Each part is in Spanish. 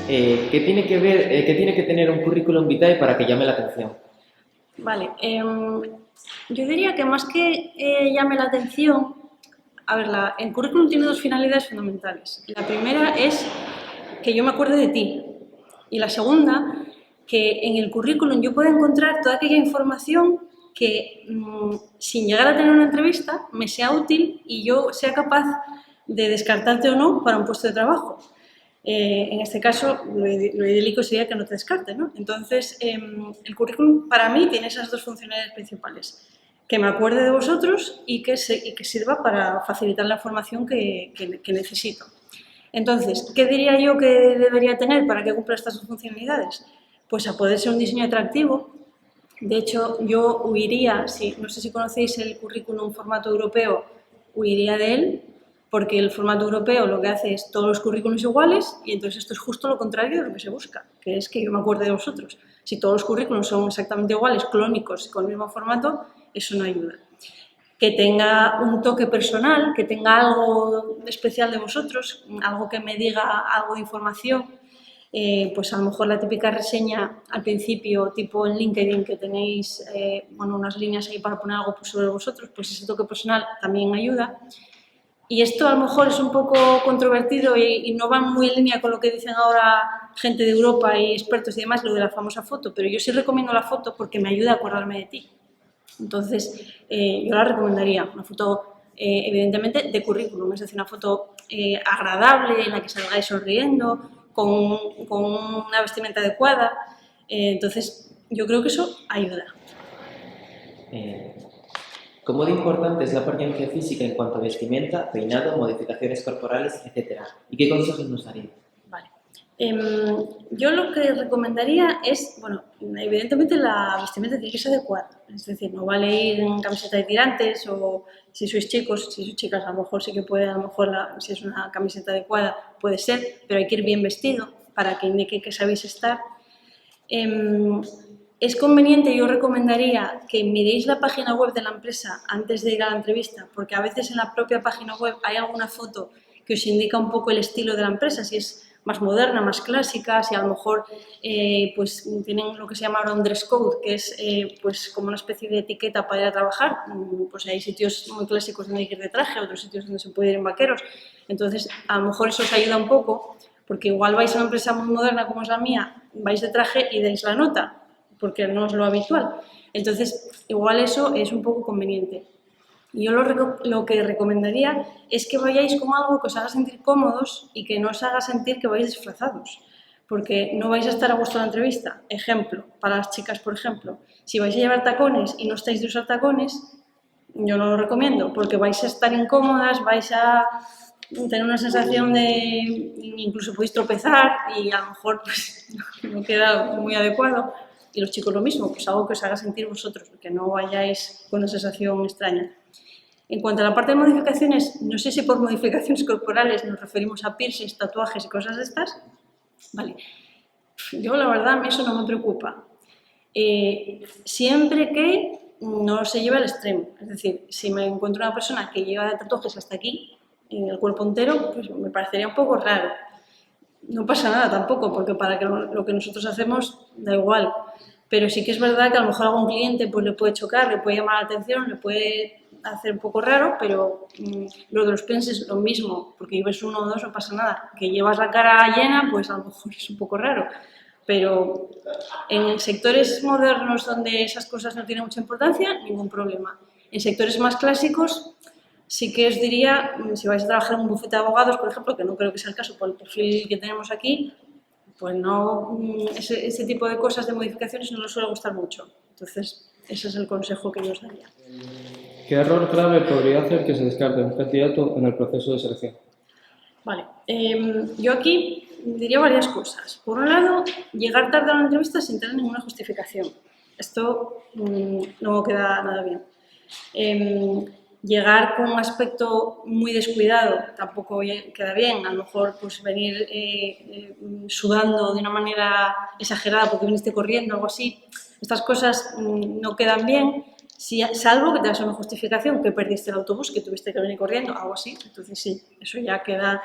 qué tiene que tener un currículum vitae para que llame la atención? Vale, yo diría que más que llame la atención, a ver, el currículum tiene dos finalidades fundamentales. La primera es que yo me acuerde de ti. Y la segunda, que en el currículum yo pueda encontrar toda aquella información que, sin llegar a tener una entrevista, me sea útil y yo sea capaz de descartarte o no para un puesto de trabajo. En este caso, lo idílico sería que no te descarte, ¿no? Entonces, el currículum para mí tiene esas dos funcionalidades principales. Que me acuerde de vosotros y que sirva para facilitar la información que necesito. Entonces, ¿qué diría yo que debería tener para que cumpla estas dos funcionalidades? Pues a poder ser un diseño atractivo. De hecho, yo huiría, no sé si conocéis el currículum formato europeo, huiría de él, porque el formato europeo lo que hace es todos los currículums iguales y entonces esto es justo lo contrario de lo que se busca, que es que yo me acuerde de vosotros. Si todos los currículums son exactamente iguales, clónicos, con el mismo formato, eso no ayuda. Que tenga un toque personal, que tenga algo especial de vosotros, algo que me diga algo de información, pues a lo mejor la típica reseña al principio, tipo en LinkedIn, que tenéis unas líneas ahí para poner algo sobre vosotros, pues ese toque personal también ayuda. Y esto a lo mejor es un poco controvertido y no va muy en línea con lo que dicen ahora gente de Europa y expertos y demás, lo de la famosa foto, pero yo sí recomiendo la foto porque me ayuda a acordarme de ti. Entonces, yo la recomendaría, una foto evidentemente de currículum, es decir, una foto agradable, en la que salgáis sonriendo, con una vestimenta adecuada. Entonces, yo creo que eso ayuda. ¿Cómo de importante es la apariencia física en cuanto a vestimenta, peinado, modificaciones corporales, etcétera? ¿Y qué consejos nos daría? Vale. Yo lo que recomendaría es, bueno, evidentemente la vestimenta tiene que ser adecuada, es decir, no vale ir en camiseta de tirantes o si sois chicos, si sois chicas a lo mejor sí que puede, a lo mejor si es una camiseta adecuada puede ser, pero hay que ir bien vestido para que indique que sabéis estar. Es conveniente, yo recomendaría que miréis la página web de la empresa antes de ir a la entrevista, porque a veces en la propia página web hay alguna foto que os indica un poco el estilo de la empresa, si es más moderna, más clásica, si a lo mejor pues tienen lo que se llama ahora un dress code, que es pues como una especie de etiqueta para ir a trabajar. Pues hay sitios muy clásicos donde hay que ir de traje, otros sitios donde se puede ir en vaqueros. Entonces, a lo mejor eso os ayuda un poco, porque igual vais a una empresa muy moderna como es la mía, vais de traje y dais la nota, porque no es lo habitual. Entonces, igual eso es un poco conveniente. Yo lo que recomendaría es que vayáis con algo que os haga sentir cómodos y que no os haga sentir que vais disfrazados, porque no vais a estar a gusto en la entrevista. Ejemplo, para las chicas, por ejemplo, si vais a llevar tacones y no estáis de usar tacones, yo no lo recomiendo, porque vais a estar incómodas, vais a tener una sensación de, incluso podéis tropezar y a lo mejor pues, no queda muy adecuado. Y los chicos lo mismo, pues algo que os haga sentir vosotros, que no vayáis con una sensación extraña. En cuanto a la parte de modificaciones, no sé si por modificaciones corporales nos referimos a piercings, tatuajes y cosas de estas. Vale. Yo, la verdad, eso no me preocupa. Siempre que no se lleve al extremo. Es decir, si me encuentro una persona que lleva tatuajes hasta aquí, en el cuerpo entero, pues me parecería un poco raro. No pasa nada tampoco, porque para que lo que nosotros hacemos da igual. Pero sí que es verdad que a lo mejor a algún cliente pues, le puede chocar, le puede llamar la atención, le puede hacer un poco raro, pero lo de los piercings es lo mismo, porque lleves uno o dos no pasa nada. Que llevas la cara llena, pues a lo mejor es un poco raro. Pero en sectores modernos donde esas cosas no tienen mucha importancia, ningún problema. En sectores más clásicos, sí que os diría, si vais a trabajar en un bufete de abogados, por ejemplo, que no creo que sea el caso por el perfil que tenemos aquí, pues no, ese tipo de cosas, de modificaciones, no les suele gustar mucho. Entonces, ese es el consejo que yo os daría. ¿Qué error clave podría hacer que se descarte un candidato en el proceso de selección? Vale, yo aquí diría varias cosas. Por un lado, llegar tarde a una entrevista sin tener ninguna justificación. Esto no queda nada bien. Llegar con un aspecto muy descuidado tampoco queda bien. A lo mejor pues venir sudando de una manera exagerada porque viniste corriendo o algo así. Estas cosas no quedan bien. Salvo que te das una justificación, que perdiste el autobús, que tuviste que venir corriendo, algo así. Entonces sí, eso ya queda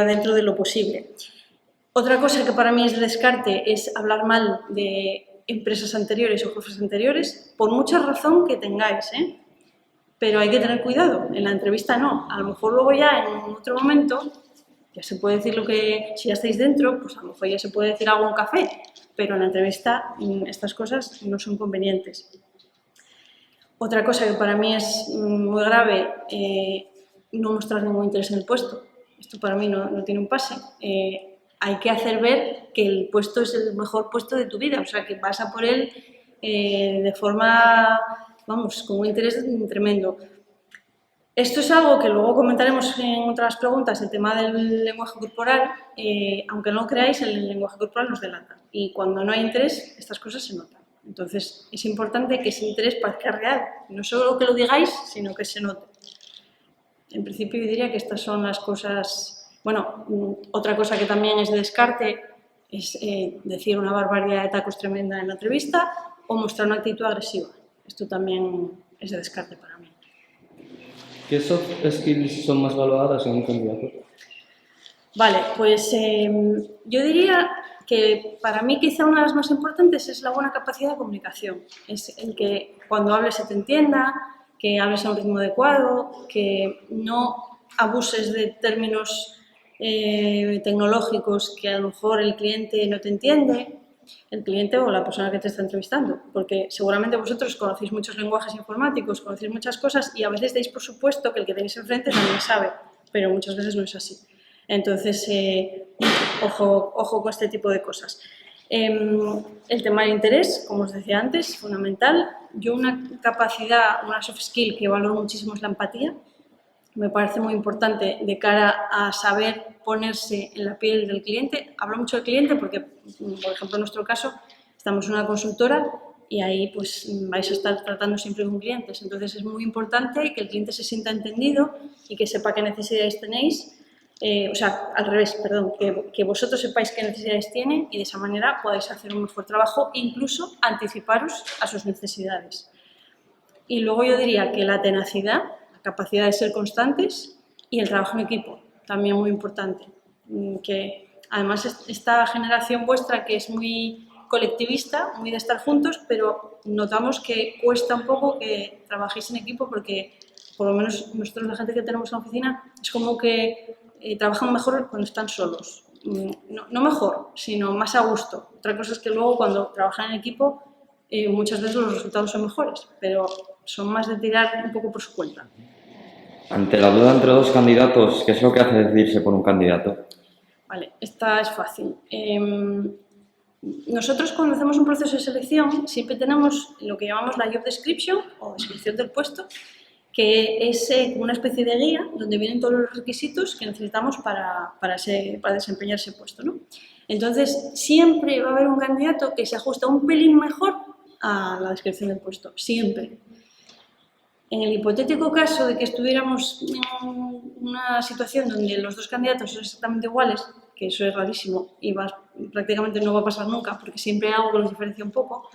dentro de lo posible. Otra cosa que para mí es de descarte es hablar mal de empresas anteriores o jefes anteriores, por mucha razón que tengáis, ¿eh? Pero hay que tener cuidado, en la entrevista no. A lo mejor luego ya en otro momento ya se puede decir lo que, si ya estáis dentro, pues a lo mejor ya se puede decir algo en un café, pero en la entrevista estas cosas no son convenientes. Otra cosa que para mí es muy grave, no mostrar ningún interés en el puesto. Esto para mí no tiene un pase. Hay que hacer ver que el puesto es el mejor puesto de tu vida, o sea, que vas a por él de forma, vamos, con un interés tremendo. Esto es algo que luego comentaremos en otras preguntas, el tema del lenguaje corporal. Aunque no lo creáis, el lenguaje corporal nos delata. Y cuando no hay interés, estas cosas se notan. Entonces, es importante que ese interés parezca real. No solo que lo digáis, sino que se note. En principio, yo diría que estas son las cosas... Bueno, otra cosa que también es de descarte es decir una barbaridad de tacos tremenda en la entrevista o mostrar una actitud agresiva. Esto también es de descarte para mí. ¿Qué soft skills son más valoradas en un candidato? Vale, pues yo diría que para mí quizá una de las más importantes es la buena capacidad de comunicación. Es el que cuando hables se te entienda, que hables a un ritmo adecuado, que no abuses de términos tecnológicos que a lo mejor el cliente no te entiende, el cliente o la persona que te está entrevistando, porque seguramente vosotros conocéis muchos lenguajes informáticos, conocéis muchas cosas y a veces dais por supuesto que el que tenéis enfrente también sabe, pero muchas veces no es así. Entonces, ojo con este tipo de cosas. El tema del interés, como os decía antes, es fundamental. Yo una capacidad, una soft skill que valoro muchísimo es la empatía. Me parece muy importante de cara a saber ponerse en la piel del cliente. Hablo mucho del cliente porque, por ejemplo, en nuestro caso, estamos en una consultora y ahí pues vais a estar tratando siempre con clientes. Entonces es muy importante que el cliente se sienta entendido y que sepa qué necesidades tenéis. O sea, al revés, perdón, que vosotros sepáis qué necesidades tienen y de esa manera podáis hacer un mejor trabajo e incluso anticiparos a sus necesidades. Y luego yo diría que la tenacidad, la capacidad de ser constantes y el trabajo en equipo, también muy importante. Que además esta generación vuestra que es muy colectivista, muy de estar juntos, pero notamos que cuesta un poco que trabajéis en equipo porque por lo menos nosotros la gente que tenemos en la oficina es como que trabajan mejor cuando están solos. No mejor, sino más a gusto. Otra cosa es que luego cuando trabajan en equipo muchas veces los resultados son mejores, pero son más de tirar un poco por su cuenta. Ante la duda entre dos candidatos, ¿qué es lo que hace decidirse por un candidato? Vale, esta es fácil. Nosotros cuando hacemos un proceso de selección siempre tenemos lo que llamamos la job description o descripción del puesto, que es como una especie de guía donde vienen todos los requisitos que necesitamos para desempeñar ese puesto, ¿no? Entonces, siempre va a haber un candidato que se ajusta un pelín mejor a la descripción del puesto, siempre. En el hipotético caso de que estuviéramos en una situación donde los dos candidatos son exactamente iguales, que eso es rarísimo y prácticamente no va a pasar nunca porque siempre hay algo que los diferencia un poco,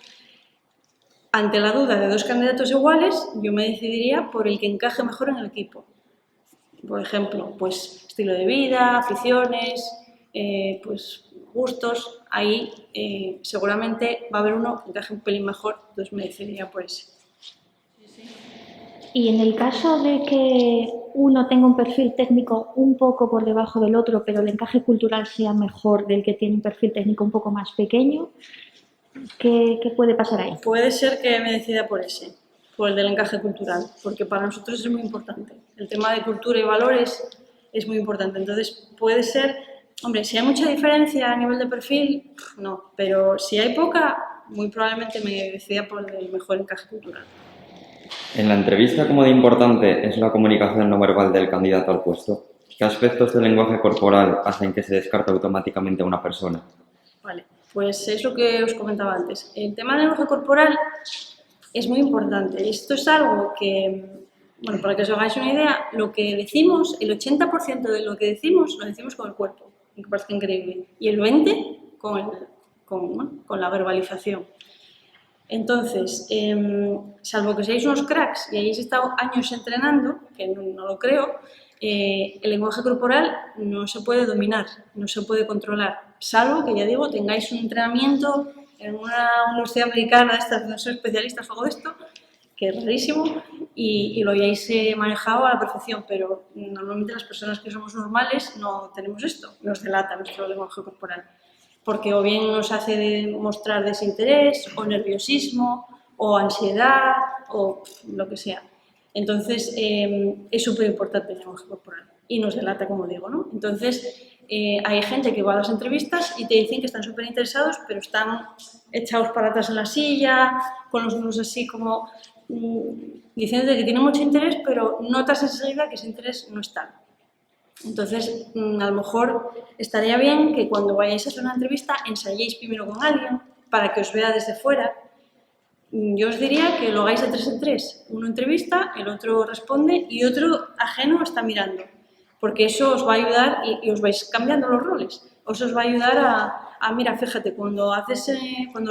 ante la duda de dos candidatos iguales, yo me decidiría por el que encaje mejor en el equipo. Por ejemplo, pues estilo de vida, aficiones, pues gustos. Ahí seguramente va a haber uno que encaje un pelín mejor, entonces me decidiría por ese. Y en el caso de que uno tenga un perfil técnico un poco por debajo del otro, pero el encaje cultural sea mejor del que tiene un perfil técnico un poco más pequeño, ¿qué puede pasar ahí? Puede ser que me decida por ese, por el del encaje cultural, porque para nosotros es muy importante. El tema de cultura y valores es muy importante. Entonces, puede ser, hombre, si hay mucha diferencia a nivel de perfil, no, pero si hay poca, muy probablemente me decida por el mejor encaje cultural. En la entrevista, ¿cómo de importante es la comunicación no verbal del candidato al puesto? ¿Qué aspectos del lenguaje corporal hacen que se descarte automáticamente a una persona? Vale, pues es lo que os comentaba antes. El tema del lenguaje corporal es muy importante. Esto es algo que, bueno, para que os hagáis una idea, lo que decimos, el 80% de lo que decimos, lo decimos con el cuerpo, me parece increíble, y el 20% con la verbalización. Entonces, salvo que seáis unos cracks y hayáis estado años entrenando, que no lo creo, El lenguaje corporal no se puede dominar, no se puede controlar, salvo que, ya digo, tengáis un entrenamiento en una universidad americana, estas no soy especialistas o algo de esto, que es rarísimo, y lo hayáis manejado a la perfección, pero normalmente las personas que somos normales no tenemos esto, nos delata nuestro lenguaje corporal, porque o bien nos hace mostrar desinterés, o nerviosismo, o ansiedad, o lo que sea. Entonces, es súper importante el lenguaje corporal y nos delata, como digo, ¿no? Entonces, hay gente que va a las entrevistas y te dicen que están súper interesados, pero están echados para atrás en la silla, con los manos así como diciendo que tienen mucho interés, pero notas enseguida que ese interés no está. Entonces, a lo mejor estaría bien que cuando vayáis a hacer una entrevista ensayéis primero con alguien para que os vea desde fuera. Yo os diría que lo hagáis de 3 en 3. Uno entrevista, el otro responde y otro ajeno está mirando. Porque eso os va a ayudar y os vais cambiando los roles. Eso os va a ayudar a mira, fíjate, cuando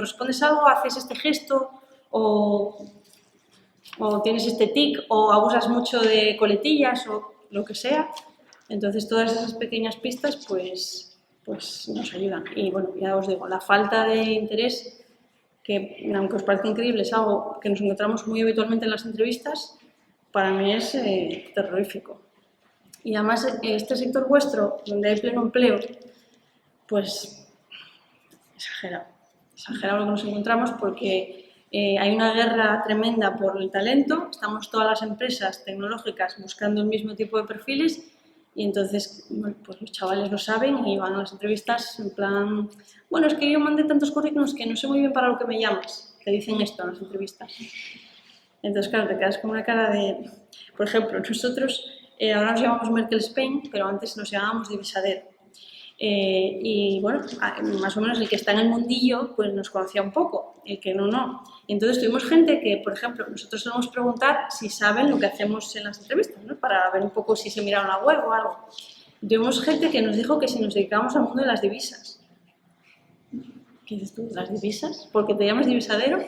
respondes algo haces este gesto o tienes este tic o abusas mucho de coletillas o lo que sea. Entonces todas esas pequeñas pistas pues nos ayudan. Y bueno, ya os digo, la falta de interés, que aunque os parezca increíble, es algo que nos encontramos muy habitualmente en las entrevistas, para mí es terrorífico. Y además, este sector vuestro, donde hay pleno empleo, pues exagerado lo que nos encontramos, porque hay una guerra tremenda por el talento, estamos todas las empresas tecnológicas buscando el mismo tipo de perfiles y entonces bueno, pues los chavales lo saben y van a las entrevistas en plan, bueno, es que yo mandé tantos currículums que no sé muy bien para lo que me llamas, te dicen esto en las entrevistas. Entonces, claro, te quedas con una cara de... Por ejemplo, nosotros ahora nos llamamos Merkel Spain, pero antes nos llamábamos Divisadero. Y bueno, más o menos el que está en el mundillo pues nos conocía un poco, el que no. Y entonces tuvimos gente que, por ejemplo, nosotros solemos preguntar si saben lo que hacemos en las entrevistas, ¿no? Para ver un poco si se miraron la web o algo. Y tuvimos gente que nos dijo que si nos dedicábamos al mundo de las divisas. ¿Qué dices tú? ¿Las divisas? ¿Porque te llamas divisadero?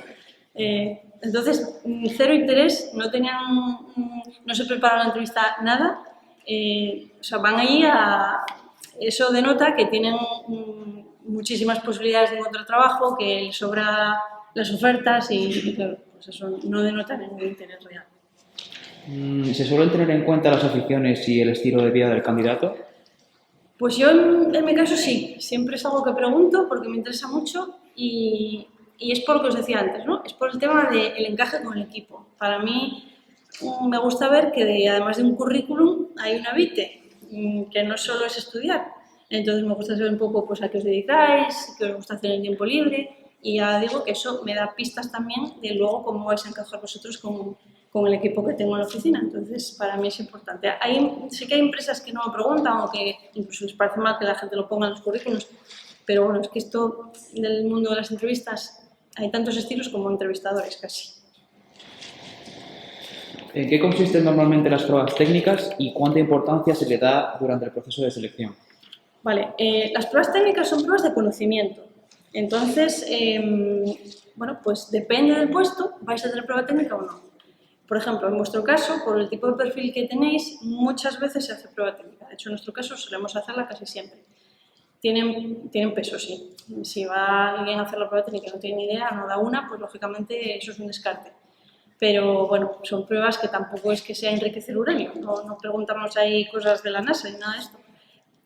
Entonces, cero interés, no se prepara la entrevista nada, o sea, van allí a... Eso denota que tienen muchísimas posibilidades de encontrar trabajo, que les sobra las ofertas y claro, pues eso no denota ningún interés real. ¿Se suelen tener en cuenta las aficiones y el estilo de vida del candidato? Pues yo en mi caso sí, siempre es algo que pregunto porque me interesa mucho y es por lo que os decía antes, ¿no? Es por el tema del encaje con el equipo. Para mí me gusta ver que además de un currículum hay una vitae, que no solo es estudiar. Entonces me gusta saber un poco pues, a qué os dedicáis, qué os gusta hacer en el tiempo libre y ya digo que eso me da pistas también de luego cómo vais a encajar vosotros con el equipo que tengo en la oficina. Entonces para mí es importante. Sí que hay empresas que no me preguntan o que incluso les parece mal que la gente lo ponga en los currículos, pero bueno, es que esto del mundo de las entrevistas hay tantos estilos como entrevistadores casi. ¿En qué consisten normalmente las pruebas técnicas y cuánta importancia se le da durante el proceso de selección? Vale, las pruebas técnicas son pruebas de conocimiento. Entonces, bueno, pues depende del puesto, vais a tener prueba técnica o no. Por ejemplo, en vuestro caso, por el tipo de perfil que tenéis, muchas veces se hace prueba técnica. De hecho, en nuestro caso solemos hacerla casi siempre. Tienen peso, sí. Si va alguien a hacer la prueba técnica y no tiene ni idea, no da una, pues lógicamente eso es un descarte. Pero bueno, son pruebas que tampoco es que sea enriquecer uranio. No preguntamos ahí cosas de la NASA ni nada de esto.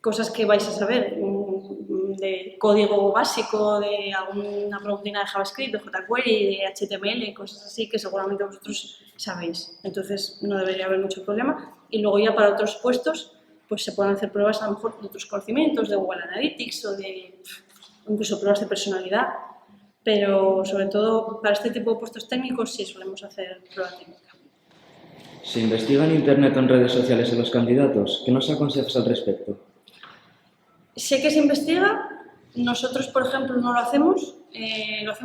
Cosas que vais a saber, de código básico, de alguna preguntina de JavaScript, de jQuery, de HTML, cosas así que seguramente vosotros sabéis. Entonces no debería haber mucho problema. Y luego ya para otros puestos, pues se pueden hacer pruebas a lo mejor de otros conocimientos, de Google Analytics o de incluso pruebas de personalidad. Pero sobre todo para este tipo de puestos técnicos sí solemos hacer prueba técnica. ¿Se investiga en Internet o en redes sociales a los candidatos? ¿Qué nos aconsejas al respecto? Sé que se investiga, nosotros por ejemplo no lo hacemos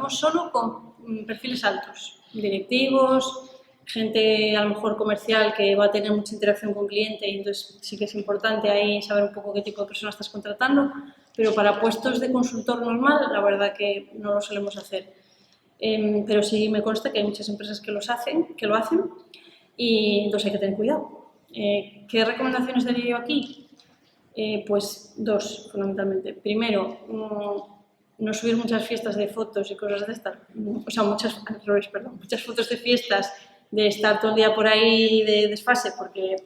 solo con perfiles altos, directivos, gente a lo mejor comercial que va a tener mucha interacción con cliente y entonces sí que es importante ahí saber un poco qué tipo de persona estás contratando, pero para puestos de consultor normal la verdad que no lo solemos hacer. Pero sí me consta que hay muchas empresas que lo hacen y entonces hay que tener cuidado. ¿Qué recomendaciones daría yo aquí? Pues dos, fundamentalmente. Primero, no subir muchas fiestas de fotos y cosas de estas, o sea, muchas fotos de fiestas, de estar todo el día por ahí de desfase, porque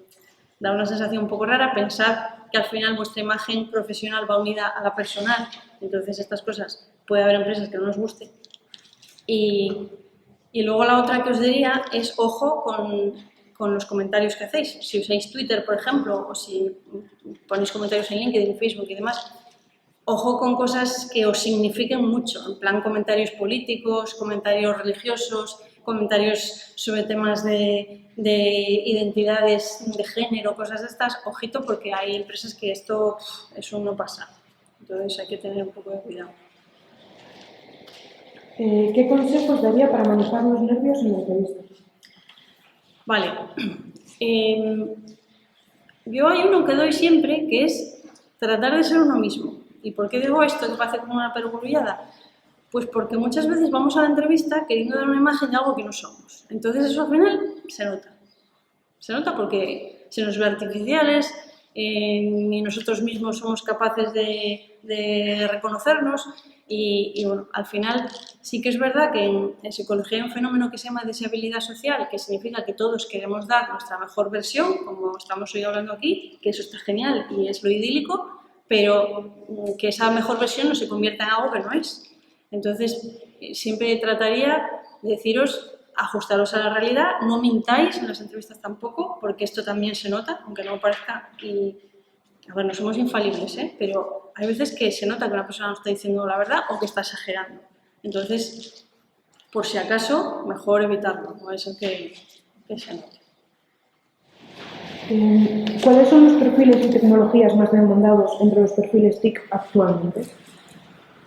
da una sensación un poco rara. Pensar que al final vuestra imagen profesional va unida a la personal, entonces estas cosas puede haber empresas que no nos guste. Y luego la otra que os diría es ojo con los comentarios que hacéis. Si usáis Twitter, por ejemplo, o si ponéis comentarios en LinkedIn, Facebook y demás, ojo con cosas que os signifiquen mucho, en plan comentarios políticos, comentarios religiosos, comentarios sobre temas de identidades de género, cosas de estas. Ojito, porque hay empresas que eso no pasa. Entonces hay que tener un poco de cuidado. ¿Qué consejos daría para manejar los nervios en la entrevista? Vale. Yo hay uno que doy siempre, que es tratar de ser uno mismo. ¿Y por qué digo esto, que parece como una perogrullada? Pues porque muchas veces vamos a la entrevista queriendo dar una imagen de algo que no somos. Entonces eso al final se nota. Se nota porque se nos ve artificiales, ni nosotros mismos somos capaces de reconocernos y bueno, al final sí que es verdad que en psicología hay un fenómeno que se llama deshabilidad social, que significa que todos queremos dar nuestra mejor versión, como estamos hoy hablando aquí, que eso está genial y es lo idílico, pero que esa mejor versión no se convierta en algo que no es. Entonces, siempre trataría de deciros, ajustaros a la realidad, no mintáis en las entrevistas tampoco, porque esto también se nota, aunque no parezca. Y, a ver, no somos infalibles, pero hay veces que se nota que una persona no está diciendo la verdad o que está exagerando. Entonces, por si acaso, mejor evitarlo, no es que se note. ¿Cuáles son los perfiles y tecnologías más demandados entre los perfiles TIC actualmente?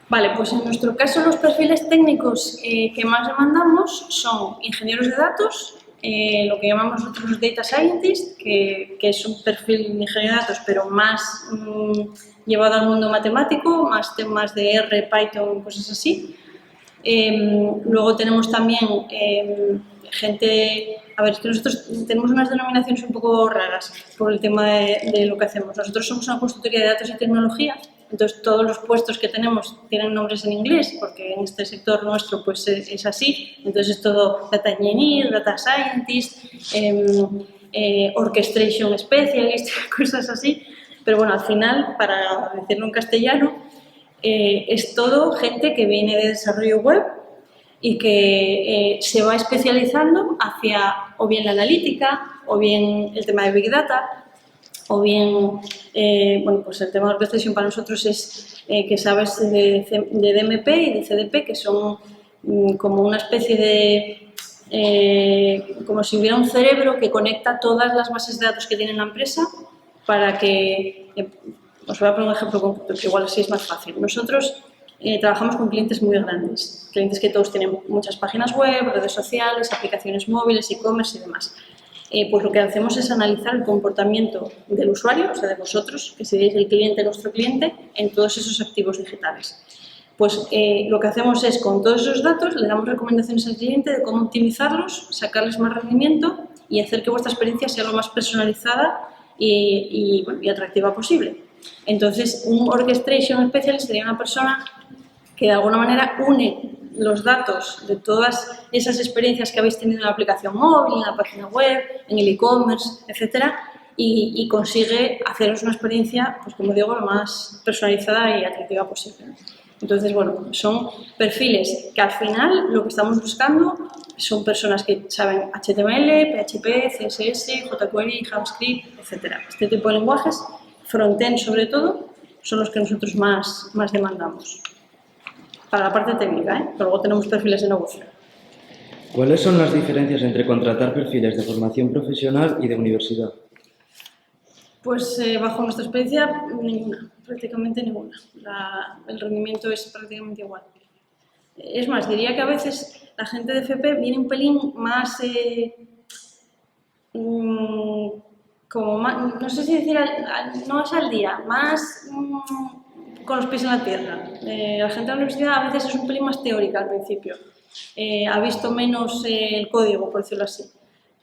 Vale, pues en nuestro caso los perfiles técnicos que más demandamos son ingenieros de datos, lo que llamamos nosotros data scientist, que es un perfil de ingeniero de datos, pero más llevado al mundo matemático, más temas de R, Python, cosas así. Luego tenemos también gente... A ver, es que nosotros tenemos unas denominaciones un poco raras por el tema de lo que hacemos. Nosotros somos una consultoría de datos y tecnología, entonces todos los puestos que tenemos tienen nombres en inglés, porque en este sector nuestro pues es así. Entonces es todo Data Engineer, Data Scientist, Orchestration Specialist, cosas así. Pero bueno, al final, para decirlo en castellano, es todo gente que viene de desarrollo web y que se va especializando hacia o bien la analítica, o bien el tema de Big Data, o bien, bueno, pues el tema de orquestación para nosotros es que sabes de DMP y de CDP, que son como una especie de, como si hubiera un cerebro que conecta todas las bases de datos que tiene la empresa para que, os voy a poner un ejemplo concreto, que igual así es más fácil. Nosotros trabajamos con clientes muy grandes, clientes que todos tienen muchas páginas web, redes sociales, aplicaciones móviles, e-commerce y demás. Pues lo que hacemos es analizar el comportamiento del usuario, o sea, de vosotros, que seréis el cliente, nuestro cliente, en todos esos activos digitales. Pues lo que hacemos es, con todos esos datos, le damos recomendaciones al cliente de cómo optimizarlos, sacarles más rendimiento y hacer que vuestra experiencia sea lo más personalizada y atractiva posible. Entonces, un Orchestration Specialist sería una persona que de alguna manera une los datos de todas esas experiencias que habéis tenido en la aplicación móvil, en la página web, en el e-commerce, etcétera, y consigue haceros una experiencia, pues como digo, lo más personalizada y atractiva posible. Entonces, bueno, son perfiles que al final lo que estamos buscando son personas que saben HTML, PHP, CSS, jQuery, JavaScript, etcétera. Este tipo de lenguajes, frontend sobre todo, son los que nosotros más demandamos. Para la parte técnica, pero luego tenemos perfiles de negocio. ¿Cuáles son las diferencias entre contratar perfiles de formación profesional y de universidad? Pues bajo nuestra experiencia, ninguna, prácticamente ninguna. El rendimiento es prácticamente igual. Es más, diría que a veces la gente de FP viene un pelín más, como más, no sé si decir, no es al día, más con los pies en la tierra. La gente de la universidad a veces es un pelín más teórica al principio. Ha visto menos el código, por decirlo así.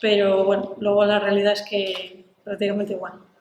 Pero bueno, luego la realidad es que prácticamente igual.